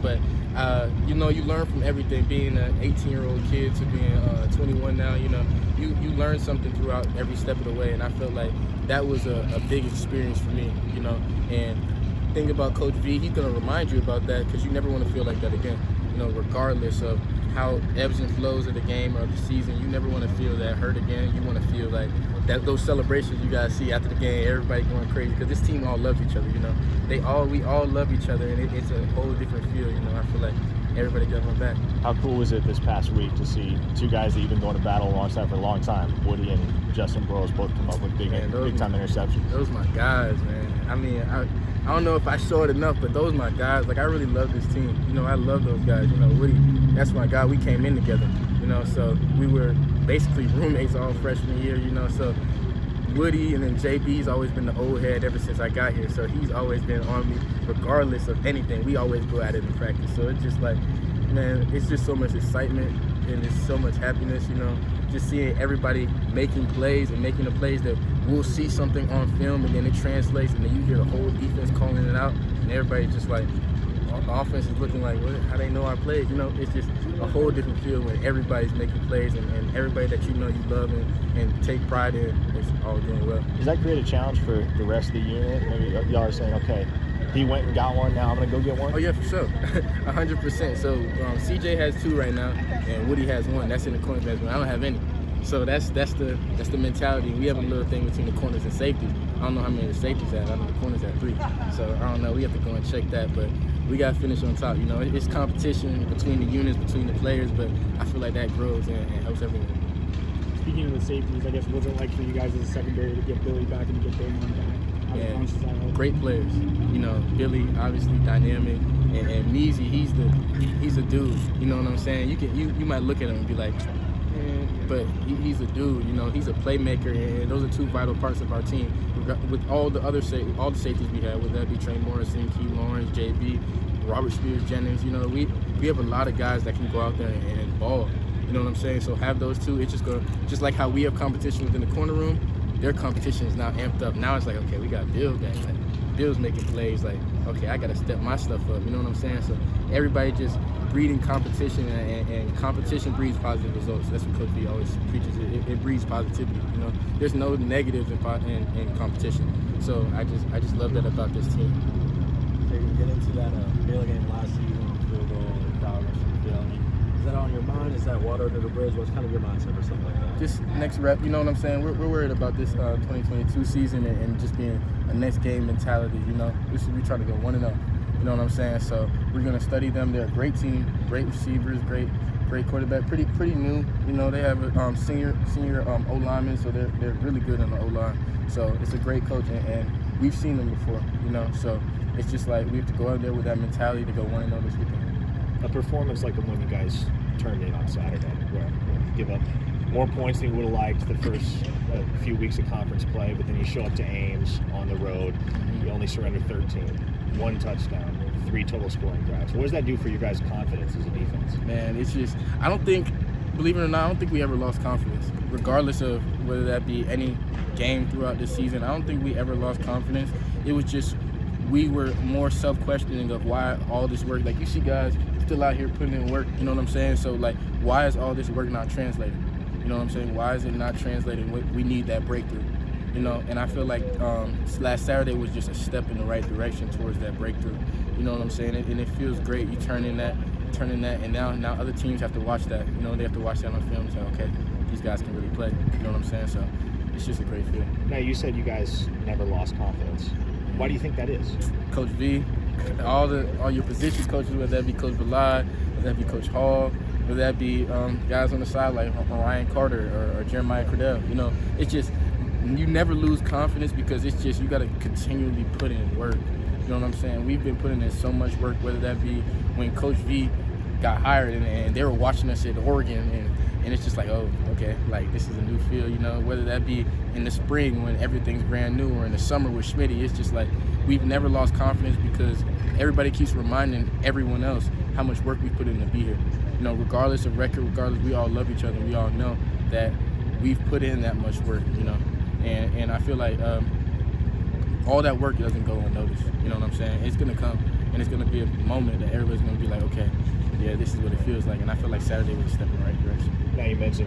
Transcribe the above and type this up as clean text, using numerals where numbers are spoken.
But you learn from everything. Being an 18-year-old kid to being 21 now, you learn something throughout every step of the way, and I felt like that was a big experience for me, and think about Coach V, he's going to remind you about that because you never want to feel like that again, regardless of how ebbs and flows of the game or the season. You never want to feel that hurt again. You want to feel like that those celebrations you guys see after the game, everybody going crazy because this team all loves each other, we all love each other, and it's a whole different feel, I feel like everybody got my back. How cool was it this past week to see two guys that you've been going to battle alongside for a long time, Woody and Justin Burrows, both come up with big time interceptions? Those my guys, man. I mean, I don't know if I show it enough, but those my guys. Like, I really love this team. I love those guys. Woody, that's my guy. We came in together, so we were basically roommates all freshman year, so Woody, and then JB's always been the old head ever since I got here, so he's always been on me regardless of anything. We always go at it in practice, so it's just like, man, it's just so much excitement and it's so much happiness, just seeing everybody making plays and making the plays that we'll see something on film and then it translates and then you hear the whole defense calling it out and everybody just like, the offense is looking like, how they know our plays, it's just a whole different feel when everybody's making plays and everybody that you love and take pride in is all doing well. Does that create a challenge for the rest of the unit? Maybe y'all are saying, okay, he went and got one, now I'm going to go get one? Oh, yeah, for sure. 100%. So CJ has 2 right now, and Woody has 1. That's in the corners management. I don't have any. So that's the mentality. We have a little thing between the corners and safeties. I don't know how many the safeties have. I know the corners have 3. So I don't know. We have to go and check that. But we got to finish on top. It's competition between the units, between the players, but I feel like that grows and helps everyone. Speaking of the safeties, I guess, what's it like for you guys as a secondary to get Billy back and get Damon back? Yeah, great players. Billy obviously dynamic, and Measy, he's a dude. You know what I'm saying? You might look at him and be like, but he's a dude. He's a playmaker, and those are 2 vital parts of our team. With all the safeties we have, whether that be Trey Morrison, Key Lawrence, JB, Robert Spears Jennings. We have a lot of guys that can go out there and ball. You know what I'm saying? So have those 2. It's just like how we have competition within the corner room. Their competition is now amped up. Now it's like, okay, we got Bill back. Like, Bill's making plays. Like, okay, I got to step my stuff up. You know what I'm saying? So everybody just breeding competition, and competition breeds positive results. That's what Coach B always preaches. It breeds positivity. There's no negatives in competition. So I just love that about this team. Get into that Baylor game last season, field goal, and crowd rush from the field. Is that on your mind? Is that water under the bridge? What's kind of your mindset for something like that? Just next rep, you know what I'm saying? We're worried about this 2022 season and just being a next game mentality, we try to go 1-0, you know what I'm saying? So we're going to study them. They're a great team, great receivers, great quarterback, pretty new. They have a senior O-linemen, so they're really good in the O-line. So it's a great coach, and we've seen them before, so it's just like we have to go out there with that mentality to go 1-0 this weekend. A performance like the one you guys turned in on Saturday, where you give up more points than you would have liked the first few weeks of conference play, but then you show up to Ames on the road, you only surrender 13, 1 touchdown, 3 total scoring drives. What does that do for your guys' confidence as a defense? Man, it's just, believe it or not, I don't think we ever lost confidence, regardless of whether that be any game throughout this season. I don't think we ever lost confidence. It was just, we were more self-questioning of why all this work. Like, you see guys still out here putting in work, you know what I'm saying? So, like, why is all this work not translated? You know what I'm saying? Why is it not translated? We need that breakthrough, And I feel like last Saturday was just a step in the right direction towards that breakthrough. You know what I'm saying? And it feels great. You turn in that, and now other teams have to watch that. They have to watch that on film and say, okay, these guys can really play. You know what I'm saying? So it's just a great feel. Now, you said you guys never lost confidence. Why do you think that is? Coach V, all your positions coaches, whether that be Coach Belad, whether that be Coach Hall, whether that be guys on the side like Ryan Carter or Jeremiah Cradell. It's just, you never lose confidence because it's just, you got to continually put in work. You know what I'm saying? We've been putting in so much work, whether that be when Coach V got hired and they were watching us at Oregon and it's just like, oh, okay, like this is a new field, whether that be in the spring when everything's brand new or in the summer with Schmitty. It's just like we've never lost confidence because everybody keeps reminding everyone else how much work we put in to be here. Regardless of record, we all love each other. We all know that we've put in that much work, and I feel like all that work doesn't go unnoticed. You know what I'm saying? It's going to come. and it's going to be a moment that everybody's going to be like, okay, yeah, this is what it feels like. And I feel like Saturday was a step in the right direction. Now you mentioned